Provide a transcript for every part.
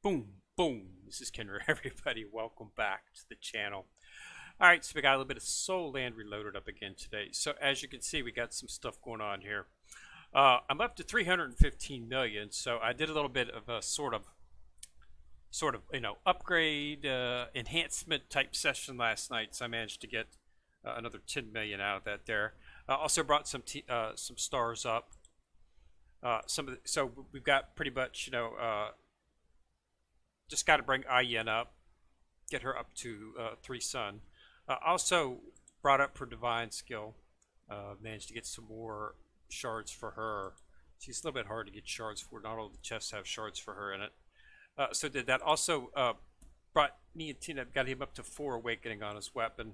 Boom, boom. This is Kenner, everybody. Welcome back to the channel. All right, so we got a little bit of Soul Land Reloaded up again today. So as you can see, we got some stuff going on here. I'm up to 315 million. So I did a little bit of a sort of upgrade enhancement type session last night. So I managed to get another 10 million out of that there. Also brought some stars up. So we've got pretty much just got to bring Ayen up, get her up to 3 sun. Also brought up her divine skill. Managed to get some more shards for her. She's a little bit hard to get shards for. Not all the chests have shards for her in it. So did that. Also brought me and Tina, got him up to 4 awakening on his weapon.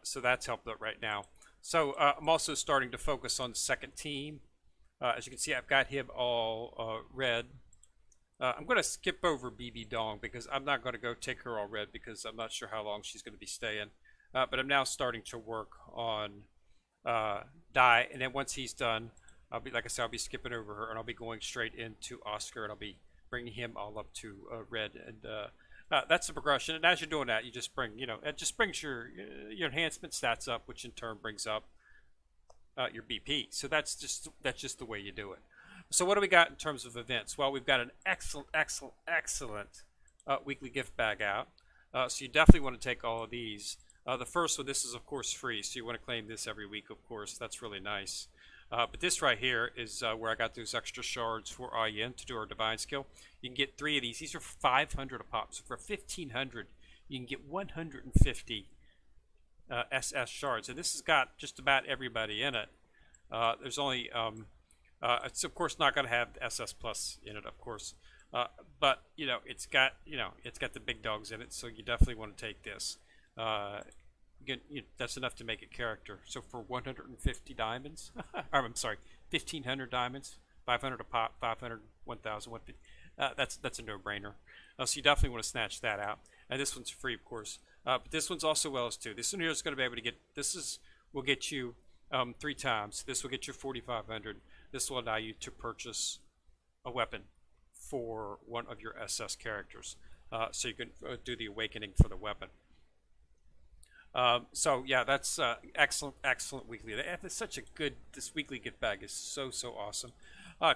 So that's helped out right now. So I'm also starting to focus on the second team. As you can see, I've got him all red. I'm going to skip over BB Dong because I'm not going to go take her all red because I'm not sure how long she's going to be staying. But I'm now starting to work on Dai, and then once he's done, I'll be, like I said, I'll be skipping over her and I'll be going straight into Oscar, and I'll be bringing him all up to red. And that's the progression. And as you're doing that, you just bring, it just brings your enhancement stats up, which in turn brings up your BP. So that's just the way you do it. So what do we got in terms of events? Well, we've got an excellent weekly gift bag out. So you definitely want to take all of these. The first one, this is of course free, so you want to claim this every week, of course. That's really nice. But this right here is where I got those extra shards for Ayen to do our divine skill. You can get 3 of these. These are 500 a pop. So for 1,500, you can get 150 SS shards. And this has got just about everybody in it. There's only it's of course not going to have SS plus in it, of course, but it's got the big dogs in it, so you definitely want to take this. That's enough to make a character. So for 150 diamonds, I'm sorry, 1,500 diamonds, 500 a pop, 500, 1,000, 150. That's a no-brainer. So you definitely want to snatch that out. And this one's free, of course. But this one's also Wells too. This one here is going to be able to get. Will get you 3 times. This will get you 4,500. This will allow you to purchase a weapon for one of your SS characters. So you can do the awakening for the weapon. So yeah, that's excellent weekly. It's such a good, this weekly gift bag is so awesome.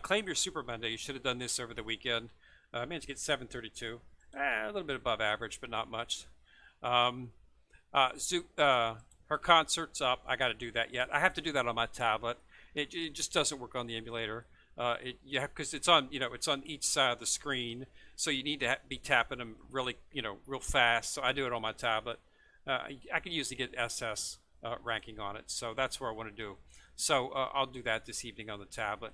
Claim your Super Monday. You should have done this over the weekend. I managed to get 732. A little bit above average, but not much. Her concert's up. I got to do that yet. I have to do that on my tablet. It just doesn't work on the emulator. Because it's on it's on each side of the screen, so you need to be tapping them really real fast. So I do it on my tablet. I can usually get SS ranking on it, so that's where I want to do. So I'll do that this evening on the tablet.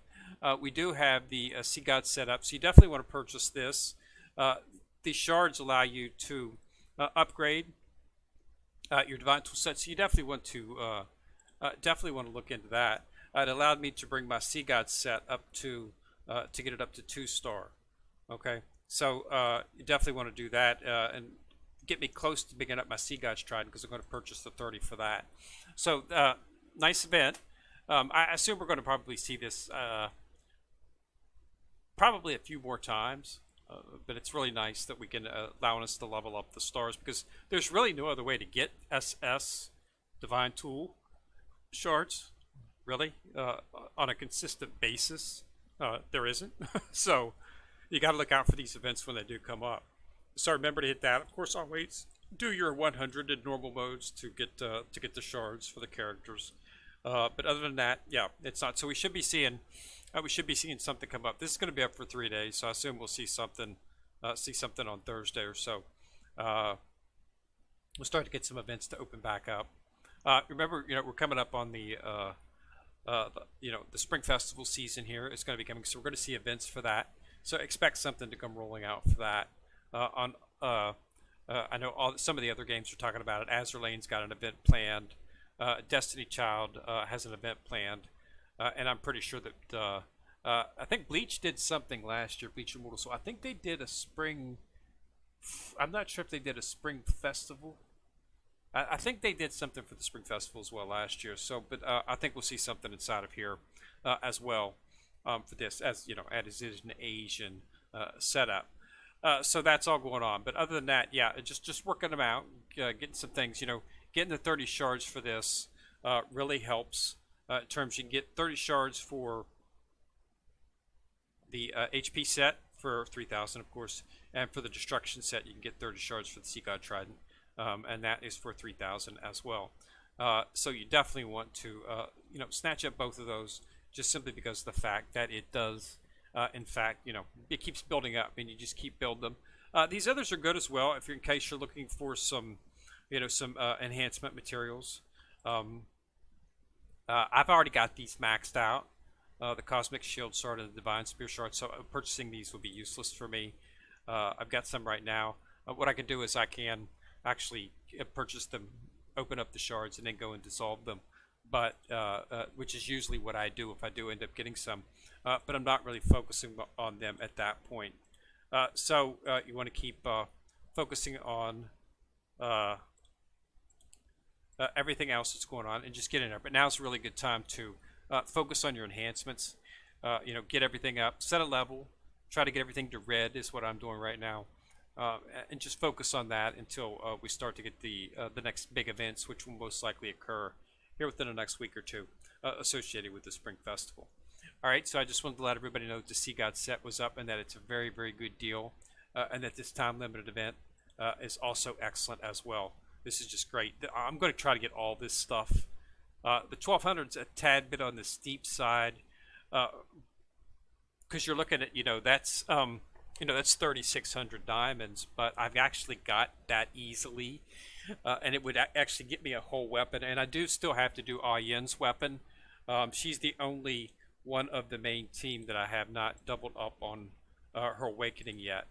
We do have the Sea God set up, so you definitely want to purchase this. These shards allow you to upgrade your divine tool set, so you definitely want to look into that. It allowed me to bring my Sea God set up to get it up to 2-star. Okay, so you definitely want to do that and get me close to picking up my Sea God's Trident, because I'm going to purchase the 30 for that. So nice event. I assume we're going to probably see this probably a few more times. But it's really nice that we can allow us to level up the stars, because there's really no other way to get SS Divine Tool shards, really, on a consistent basis. There isn't. So you got to look out for these events when they do come up. So remember to hit that. Of course, always do your 100 in normal modes to get the shards for the characters. But other than that, yeah, it's not. So we should be seeing something come up. This is going to be up for 3 days, so I assume we'll see something on Thursday or so. We'll start to get some events to open back up. Remember, we're coming up on the Spring Festival season here. It's going to be coming, so we're going to see events for that. So expect something to come rolling out for that. I know some of the other games are talking about it. Azur Lane's got an event planned. Destiny Child has an event planned. And I'm pretty sure that I think Bleach did something last year, Bleach Immortal. So I think they did a spring. I'm not sure if they did a spring festival. I think they did something for the spring festival as well last year. So, but I think we'll see something inside of here as well for this, as as it is an Asian setup. So that's all going on. But other than that, yeah, just working them out, getting some things. Getting the 30 shards for this really helps. In terms, you can get 30 shards for the HP set for 3,000, of course, and for the destruction set, you can get 30 shards for the Sea God Trident, and that is for 3,000 as well. So you definitely want to, snatch up both of those, just simply because of the fact that it does, in fact, it keeps building up, and you just keep building them. These others are good as well, if you're in case you're looking for some, some enhancement materials. Um, I've already got these maxed out. The Cosmic Shield Shard and the Divine Spear Shard, so purchasing these would be useless for me. I've got some right now. What I can do is I can actually purchase them, open up the shards, and then go and dissolve them. But which is usually what I do if I do end up getting some. But I'm not really focusing on them at that point. So you want to keep focusing on everything else that's going on and just get in there. But now's a really good time to focus on your enhancements. Get everything up, set a level, try to get everything to red is what I'm doing right now, and just focus on that until we start to get the next big events, which will most likely occur here within the next week or two, associated with the Spring Festival. All right, so I just wanted to let everybody know that the Sea God set was up and that it's a very, very good deal, and that this time limited event is also excellent as well. This is just great. I'm going to try to get all this stuff. The 1200's a tad bit on the steep side, because you're looking at, that's 3,600 diamonds, but I've actually got that easily, and it would actually get me a whole weapon. And I do still have to do Ah Yin's weapon. She's the only one of the main team that I have not doubled up on her awakening yet.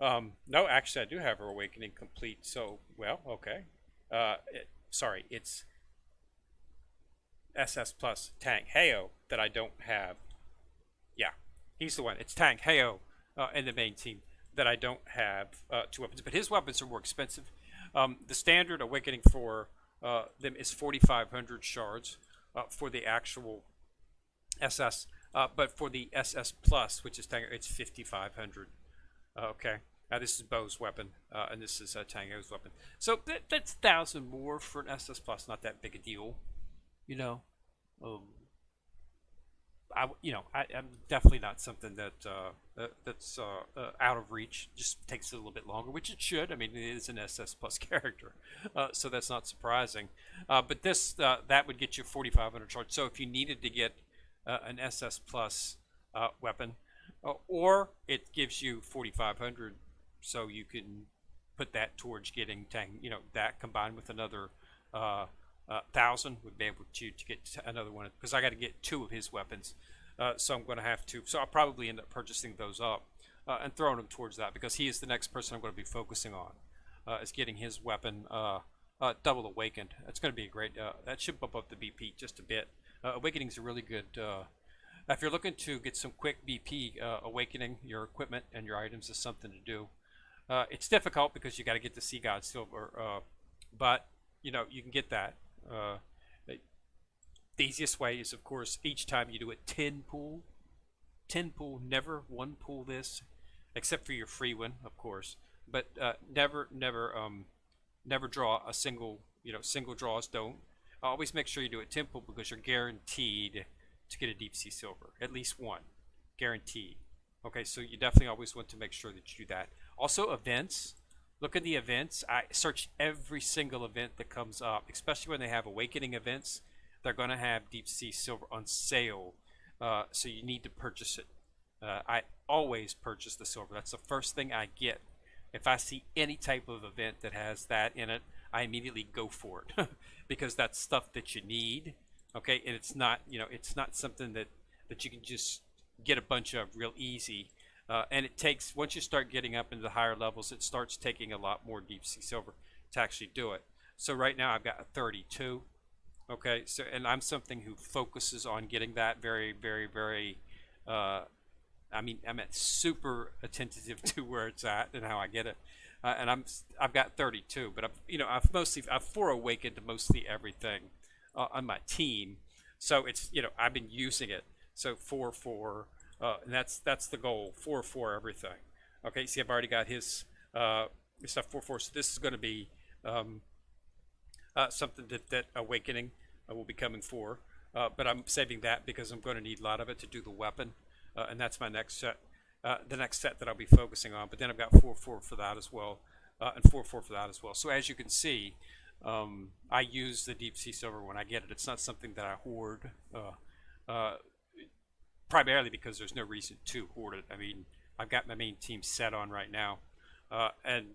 No, actually, I do have her awakening complete. So, well, okay. Sorry, it's SS plus Tang Heo that I don't have. Yeah, he's the one. It's Tang Heo in the main team that I don't have two weapons, but his weapons are more expensive. The standard awakening for them is 4,500 shards for the actual SS, but for the SS plus, which is Tang, it's 5,500. Okay. Now this is Bo's weapon, and this is Tango's weapon. So that's 1,000 more for an SS plus. Not that big a deal, you know. Um, I'm definitely not something that's out of reach. Just takes a little bit longer, which it should. I mean, it is an SS plus character, so that's not surprising. But this that would get you 4,500 charge. So if you needed to get an SS plus weapon, or it gives you 4,500, so you can put that towards getting Tang. That combined with another 1,000 would be able to get another one, because I got to get two of his weapons. So I'm going to have to. So I'll probably end up purchasing those up and throwing them towards that, because he is the next person I'm going to be focusing on, is getting his weapon double awakened. It's going to be a great. That should bump up the BP just a bit. Awakening is a really good. If you're looking to get some quick BP, awakening your equipment and your items is something to do. It's difficult because you got to get the Sea God Silver, but you can get that. The easiest way is, of course, each time you do a 10 pull. 10 pull, never one pull this, except for your free one, of course. But never draw a single. Single draws don't. Always make sure you do a 10 pull, because you're guaranteed to get a deep sea silver, at least one, guaranteed. Okay, so you definitely always want to make sure that you do that. Also, events. Look at the events. I search every single event that comes up, especially when they have awakening events. They're going to have deep sea silver on sale, so you need to purchase it. I always purchase the silver. That's the first thing I get. If I see any type of event that has that in it, I immediately go for it because that's stuff that you need. Okay, and it's not something that you can just get a bunch of real easy. And it takes, once you start getting up into the higher levels, it starts taking a lot more deep sea silver to actually do it. So right now I've got a 32. Okay, so, and I'm something who focuses on getting that very, very, very. I'm at super attentive to where it's at and how I get it. And I've got 32, but I've awakened mostly everything on my team. So it's I've been using it. So 4-4. And that's the goal. 4-4 everything. Okay, see, I've already got his stuff 4/4. So this is going to be um, something that Awakening will be coming for. But I'm saving that because I'm going to need a lot of it to do the weapon, and that's my next set. The next set that I'll be focusing on. But then I've got 4/4 for that as well, and 4/4 for that as well. So as you can see, I use the deep sea silver when I get it. It's not something that I hoard. Uh, Primarily because there's no reason to hoard it. I mean, I've got my main team set on right now, and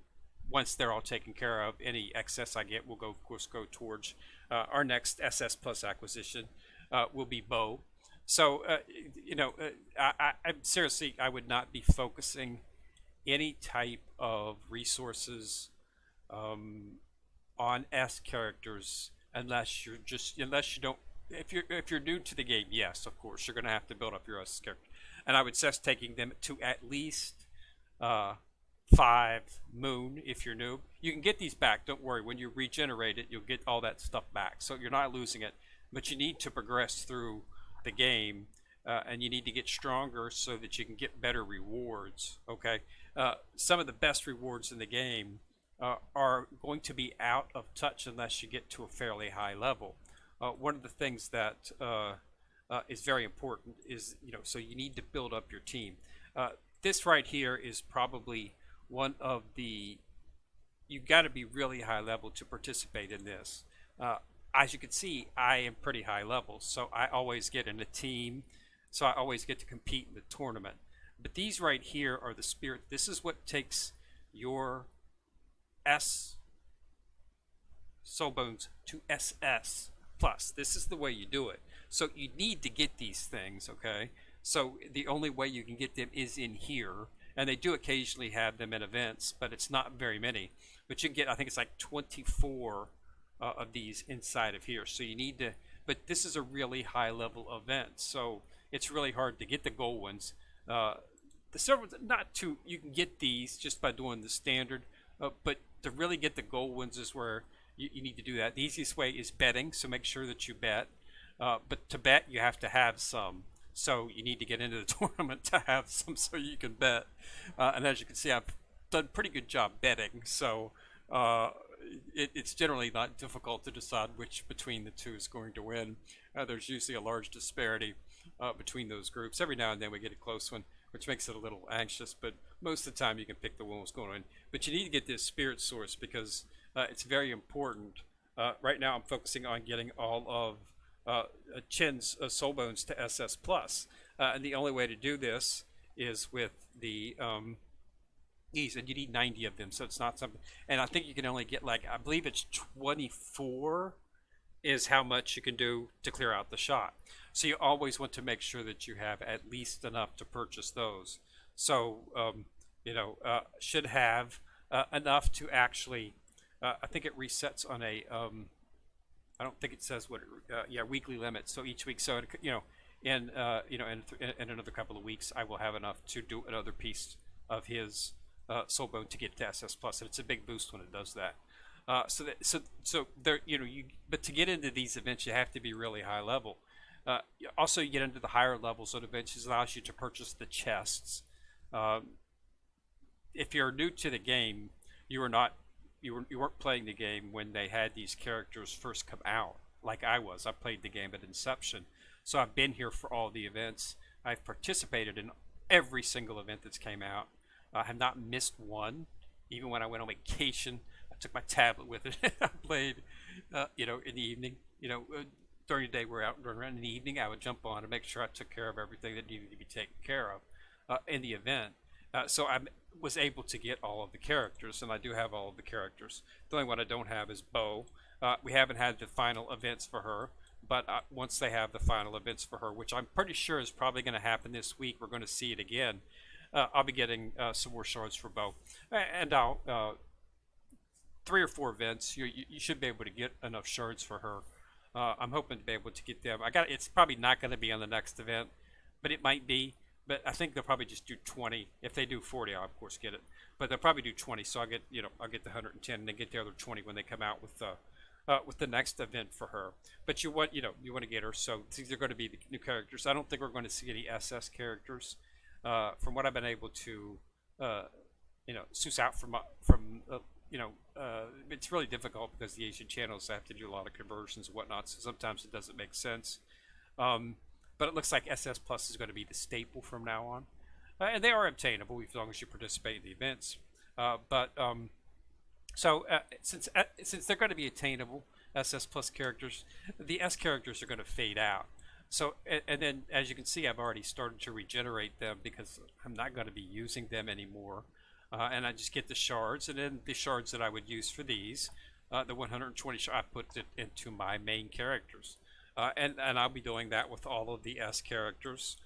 once they're all taken care of, any excess I get will go, of course, go towards our next SS Plus acquisition. Will be Bow. So, I seriously, I would not be focusing any type of resources um, on S characters unless you don't, if you're new to the game, yes, of course you're going to have to build up your S character, and I would suggest taking them to at least uh, 5 moon if you're new. You can get these back. Don't worry. When you regenerate it, you'll get all that stuff back, so you're not losing it. But you need to progress through the game, and you need to get stronger so that you can get better rewards. Okay, some of the best rewards in the game are going to be out of touch unless you get to a fairly high level. One of the things that is very important is, so you need to build up your team. This right here is probably one of the, you've got to be really high level to participate in this. As you can see, I am pretty high level, so I always get in a team, so I always get to compete in the tournament. But these right here are the spirit. This is what takes your S soul bones to SS plus. This is the way you do it. So you need to get these things, okay? So the only way you can get them is in here, and they do occasionally have them in events, but it's not very many. But you can get, I think it's like 24 of these inside of here. So you need to, but this is a really high level event, so it's really hard to get the gold ones. The silver ones, not too, you can get these just by doing the standard, but to really get the gold ones is where you need to do that. The easiest way is betting, so make sure that you bet. But to bet, you have to have some. So you need to get into the tournament to have some so you can bet. And as you can see, I've done a pretty good job betting. So it's generally not difficult to decide which between the two is going to win. There's usually a large disparity between those groups. Every now and then we get a close one, which makes it a little anxious. But most of the time you can pick the one that's going to win. But you need to get this spirit source because it's very important. Right now I'm focusing on getting all of Chin's soul bones to SS plus, and the only way to do this is with the these, and you need 90 of them, so it's not something. And I think you can only get, like, I believe it's 24 is how much you can do to clear out the shot. So you always want to make sure that you have at least enough to purchase those. So should have enough to actually. I think it resets on a. I don't think it says what. Weekly limit. So each week, so in another couple of weeks, I will have enough to do another piece of his soul bone to get to SS plus, and it's a big boost when it does that. So there, but to get into these events, you have to be really high level. Also, you get into the higher levels of events, it allows you to purchase the chests. If you're new to the game, you weren't playing the game when they had these characters first come out, like I was. I played the game at inception, so I've been here for all the events. I've participated in every single event that's came out. I have not missed one, even when I went on vacation. I took my tablet with it. I played, in the evening. During the day we're out running around. In the evening, I would jump on and make sure I took care of everything that needed to be taken care of in the event. So I was able to get all of the characters, and I do have all of the characters. The only one I don't have is Bo. We haven't had the final events for her, but once they have the final events for her, which I'm pretty sure is probably going to happen this week, we're going to see it again. I'll be getting some more shards for Bo, and I'll 3 or 4 events. You should be able to get enough shards for her. I'm hoping to be able to get them. It's probably not going to be on the next event, but it might be. But I think they'll probably just do 20. If they do 40, I'll of course get it. But they'll probably do 20, so I'll get the 110, and then get the other 20 when they come out with the next event for her. But you want to get her, so these are going to be the new characters. I don't think we're going to see any SS characters. From what I've been able to uh, Seuss out from it's really difficult because the Asian channels have to do a lot of conversions and whatnot. So sometimes it doesn't make sense. Um, but it looks like SS Plus is going to be the staple from now on, and they are obtainable as long as you participate in the events. But so since they're going to be attainable, SS Plus characters, the S characters are going to fade out. So and then as you can see, I've already started to regenerate them because I'm not going to be using them anymore. And I just get the shards, and then the shards that I would use for these, the 120 I put it into my main characters, and I'll be doing that with all of the S characters.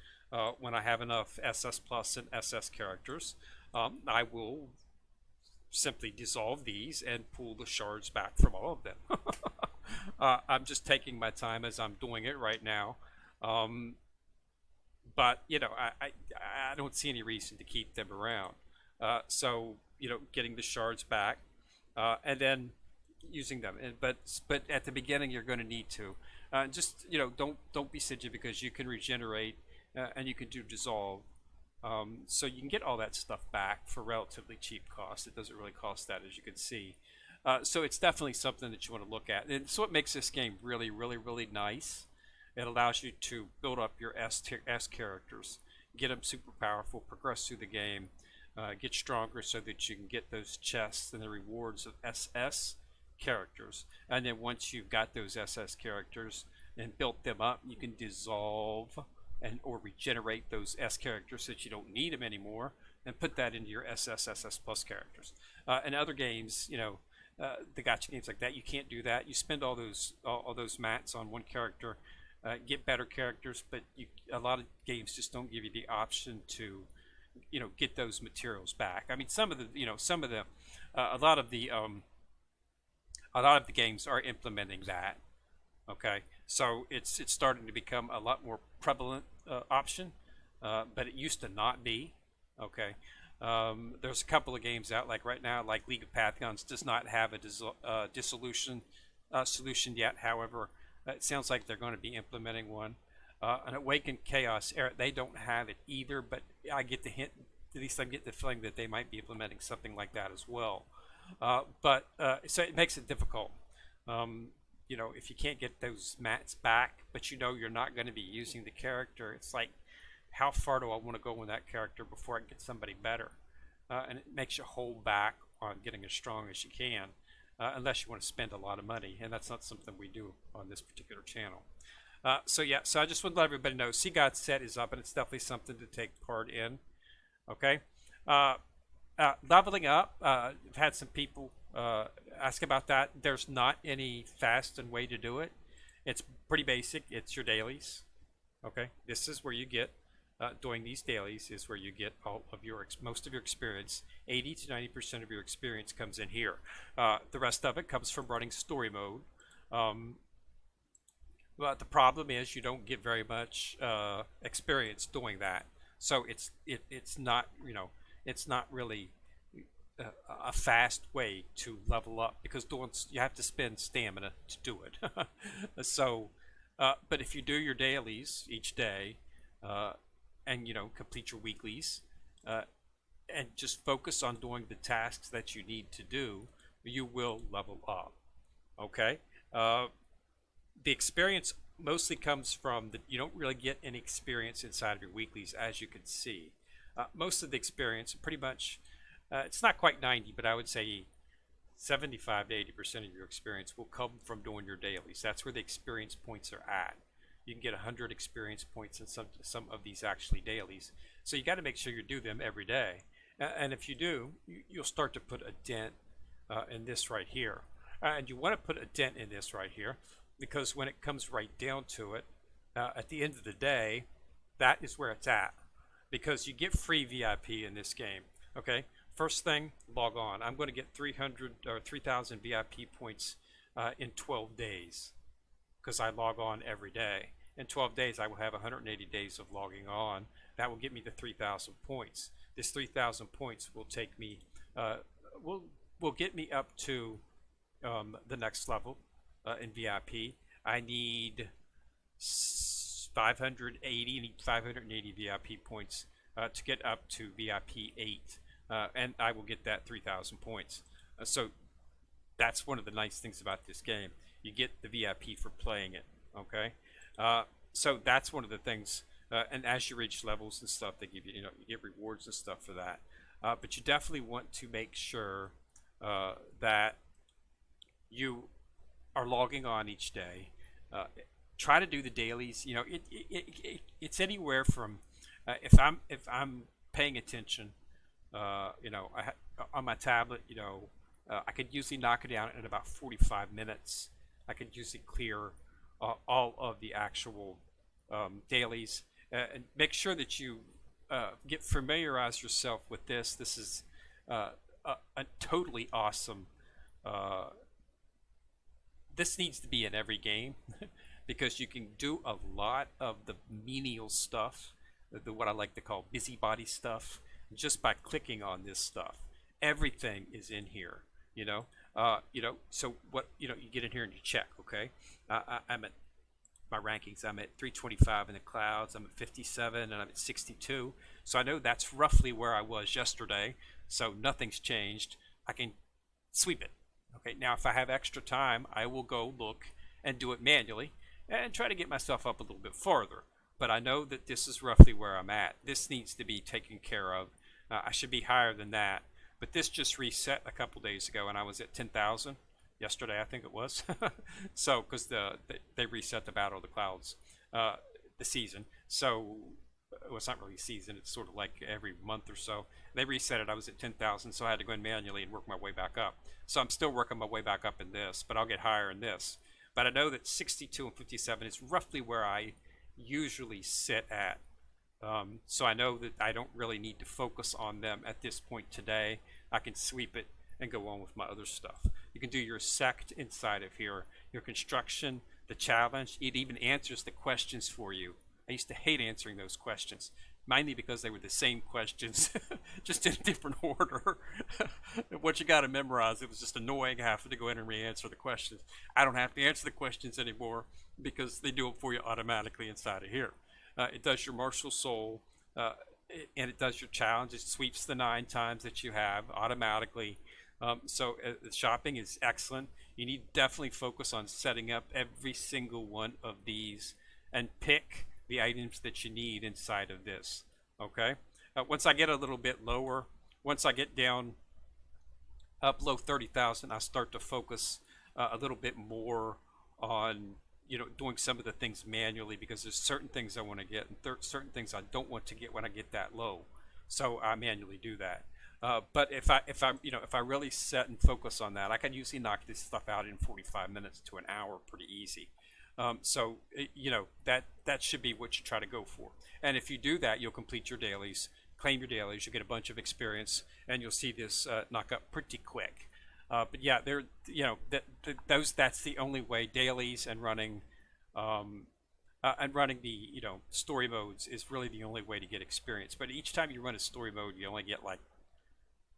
When I have enough SS Plus and SS characters, I will simply dissolve these and pull the shards back from all of them. I'm just taking my time as I'm doing it right now. Um, but I don't see any reason to keep them around. So getting the shards back, and then using them. But at the beginning, you're going to need to just don't be stingy because you can regenerate and you can do dissolve. So you can get all that stuff back for relatively cheap cost. It doesn't really cost that, as you can see. So it's definitely something that you want to look at. And so what makes this game really, really, really nice. It allows you to build up your S characters, get them super powerful, progress through the game, get stronger so that you can get those chests and the rewards of SS characters. And then once you've got those SS characters and built them up, you can dissolve and or regenerate those S characters so that you don't need them anymore, and put that into your SS Plus characters. In other games, the gacha games like that, you can't do that. You spend all those mats on one character, get better characters, but a lot of games just don't give you the option to get those materials back. I mean, a lot of the games are implementing that. Okay, so it's starting to become a lot more prevalent option, but it used to not be. Okay, there's a couple of games out like right now, like League of Pantheons does not have a dissolution solution yet. However, it sounds like they're going to be implementing one. An Awakened Chaos Era, they don't have it either, but I get the hint, at least I get the feeling that they might be implementing something like that as well. So it makes it difficult. If you can't get those mats back, but you're not going to be using the character, it's like, how far do I want to go with that character before I can get somebody better? And it makes you hold back on getting as strong as you can, unless you want to spend a lot of money, and that's not something we do on this particular channel. So I just want to let everybody know, Sea God set is up, and it's definitely something to take part in. Okay, leveling up. I've had some people ask about that. There's not any fast and way to do it. It's pretty basic. It's your dailies. Okay, this is where you get doing these dailies is where you get all of your most of your experience. 80 to 90% of your experience comes in here. The rest of it comes from running story mode. But the problem is you don't get very much experience doing that. So it's not really a fast way to level up, because you have to spend stamina to do it. So, but if you do your dailies each day, and complete your weeklies, and just focus on doing the tasks that you need to do, you will level up. Okay. The experience mostly comes from that you don't really get any experience inside of your weeklies, as you can see. Most of the experience, pretty much, it's not quite 90, but I would say 75 to 80% of your experience will come from doing your dailies. That's where the experience points are at. You can get 100 experience points in some of these actually dailies. So you got to make sure you do them every day. And if you do, you'll start to put a dent in this right here. And you want to put a dent in this right here, because when it comes right down to it, at the end of the day, that is where it's at. Because you get free VIP in this game. Okay, first thing, log on. I'm going to get 300 or 3,000 VIP points in 12 days, because I log on every day. In 12 days, I will have 180 days of logging on. That will get me the 3,000 points. This 3,000 points will take me, will get me up to the next level in VIP. I need 580 VIP points to get up to VIP 8. and I will get that 3,000 points. So that's one of the nice things about this game. You get the VIP for playing it. Okay, uh, so that's one of the things. And as you reach levels and stuff, they give you, you get rewards and stuff for that. But you definitely want to make sure that you are logging on each day. Uh, Try to do the dailies. It's anywhere from if I'm paying attention. On my tablet, I could usually knock it down in about 45 minutes. I could usually clear all of the actual dailies, and make sure that you get familiarize yourself with this. This is a totally awesome. Uh, this needs to be in every game because you can do a lot of the menial stuff, what I like to call busybody stuff, just by clicking on this stuff. Everything is in here, you know. So what you get in here and you check. Okay, I'm at my rankings. I'm at 325 in the clouds. I'm at 57 and I'm at 62. So I know that's roughly where I was yesterday. So nothing's changed. I can sweep it. Okay, now if I have extra time, I will go look and do it manually and try to get myself up a little bit farther. But I know that this is roughly where I'm at. This needs to be taken care of. I should be higher than that. But this just reset a couple days ago, and I was at 10,000 yesterday, I think it was. So, because they reset the Battle of the Clouds, the season. So, well, it's not really a season. It's sort of like every month or so. They reset it. I was at 10,000, so I had to go in manually and work my way back up. So I'm still working my way back up in this, but I'll get higher in this. But I know that 62 and 57 is roughly where I usually sit at. So I know that I don't really need to focus on them at this point today. I can sweep it and go on with my other stuff. You can do your sect inside of here, your construction, the challenge. It even answers the questions for you. I used to hate answering those questions, mainly because they were the same questions, just in a different order. What you got to memorize, it was just annoying having to go in and re-answer the questions. I don't have to answer the questions anymore because they do it for you automatically inside of here. It does your martial soul, and it does your challenge. It sweeps the 9 times that you have automatically. The shopping is excellent. You need to definitely focus on setting up every single one of these and pick the items that you need inside of this. Okay. Once I get a little bit lower, once I get down up below 30,000, I start to focus a little bit more on doing some of the things manually, because there's certain things I want to get and certain things I don't want to get when I get that low. So I manually do that. But if I really set and focus on that, I can usually knock this stuff out in 45 minutes to an hour pretty easy. That should be what you try to go for. And if you do that, you'll complete your dailies, claim your dailies, you'll get a bunch of experience, and you'll see this knock up pretty quick. But yeah, that's the only way. Dailies and running the story modes is really the only way to get experience. But each time you run a story mode, you only get like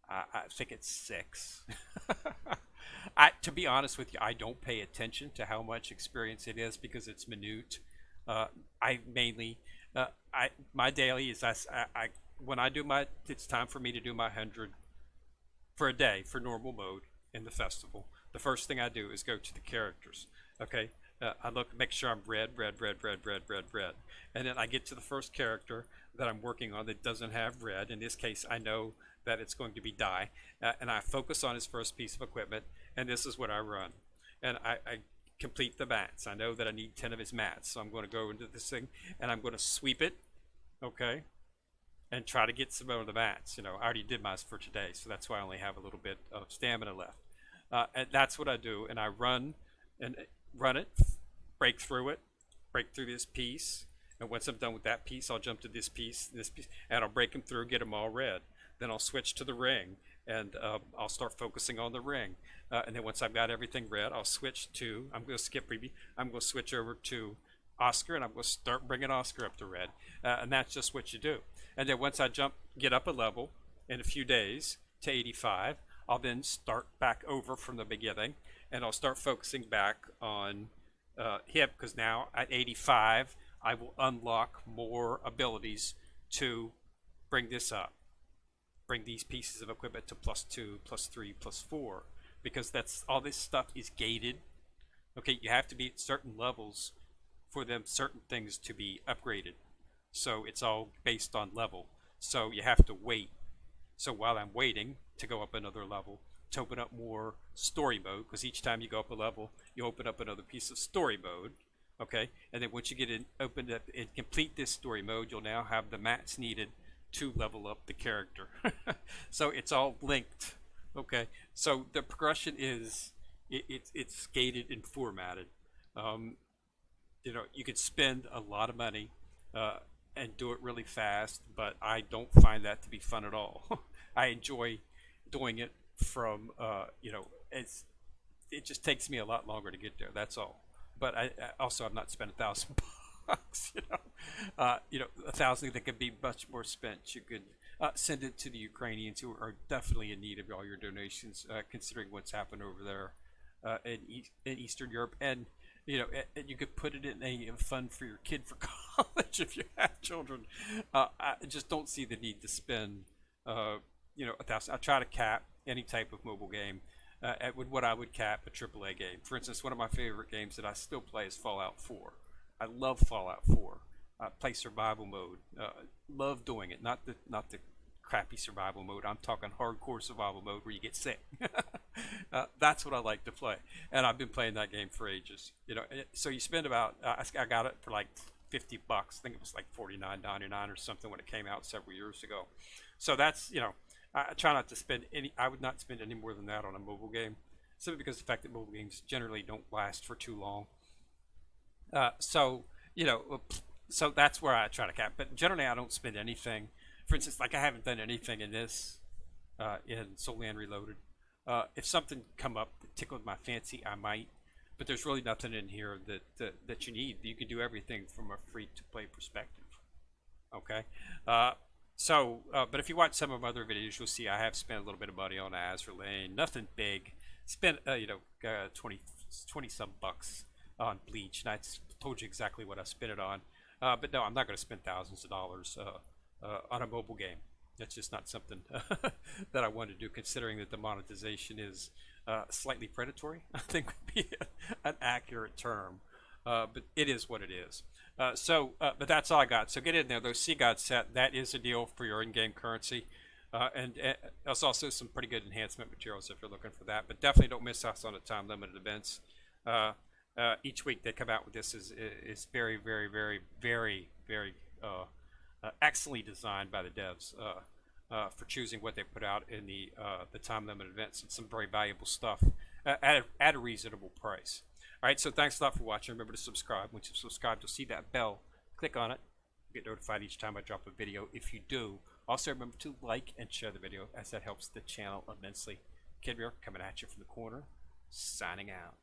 I think it's 6. To be honest with you, I don't pay attention to how much experience it is because it's minute. I mainly, my daily is when I do it's time for me to do my 100 for a day for normal mode in the festival. The first thing I do is go to the characters. Okay, I make sure I'm red, and then I get to the first character that I'm working on that doesn't have red. In this case, I know that it's going to be Dai, and I focus on his first piece of equipment, and this is what I run. And I complete the mats. I know that I need 10 of his mats, so I'm going to go into this thing, and I'm going to sweep it, okay, and try to get some of the mats. I already did mine for today, so that's why I only have a little bit of stamina left. And that's what I do, and I run it, break through this piece, and once I'm done with that piece, I'll jump to this piece, and I'll break them through, get them all red. Then I'll switch to the ring, and I'll start focusing on the ring. And then once I've got everything red, I'll switch to, I'm going to skip Ruby, I'm going to switch over to Oscar, and I'm going to start bringing Oscar up to red. And that's just what you do. And then once I get up a level in a few days to 85, I'll then start back over from the beginning, and I'll start focusing back on him, because now at 85, I will unlock more abilities to bring this up. bring these pieces of equipment to +2, +3, +4, because that's all this stuff is gated. Okay, you have to be at certain levels for them certain things to be upgraded. So it's all based on level. So you have to wait. So while I'm waiting to go up another level, to open up more story mode, because each time you go up a level, you open up another piece of story mode. Okay, and then once you get in, open up and complete this story mode, you'll now have the mats needed to level up the character. So it's all linked. Okay, so the progression is it's gated and formatted. Um, you know, you could spend a lot of money uh, and do it really fast, but I don't find that to be fun at all. I enjoy doing it from you know, it just takes me a lot longer to get there. That's all. But I also I'm not spending $1,000. You know, 1,000 that could be much more spent. You could send it to the Ukrainians who are definitely in need of all your donations, considering what's happened over there in Eastern Europe, and you know, and you could put it in a fund for your kid for college if you have children. I just don't see the need to spend, you know, 1,000. I try to cap any type of mobile game at what I would cap a AAA game. For instance, one of my favorite games that I still play is Fallout 4. I love Fallout 4. I play survival mode. Love doing it. Not the crappy survival mode. I'm talking hardcore survival mode where you get sick. That's what I like to play, and I've been playing that game for ages. You know, so you spend about I got it for like $50. I think it was like $49.99 or something when it came out several years ago. So that's, you know, I try not to spend any. I would not spend any more than that on a mobile game, simply because of the fact that mobile games generally don't last for too long. So you know, so that's where I try to cap. But generally, I don't spend anything. For instance, like I haven't done anything in this in Soul Land Reloaded. If something come up that tickled my fancy, I might. But there's really nothing in here that you need. You can do everything from a free to play perspective. Okay. But if you watch some of my other videos, you'll see I have spent a little bit of money on Azure Lane. Nothing big. Spent you know, 20 some bucks on Bleach, and I told you exactly what I spent it on. But no, I'm not going to spend thousands of dollars on a mobile game. That's just not something that I want to do, considering that the monetization is slightly predatory, I think would be an accurate term. But it is what it is. But that's all I got. So get in there. Those Sea God set, that is a deal for your in-game currency. And there's also some pretty good enhancement materials if you're looking for that. But definitely don't miss us on the time-limited events. Each week they come out with this is very, very, very, very, very excellently designed by the devs for choosing what they put out in the time-limited events. It's some very valuable stuff at a reasonable price. All right, so thanks a lot for watching. Remember to subscribe. Once you subscribe, you'll see that bell. Click on it. You'll get notified each time I drop a video if you do. Also, remember to like and share the video, as that helps the channel immensely. Kid Bear coming at you from the corner, signing out.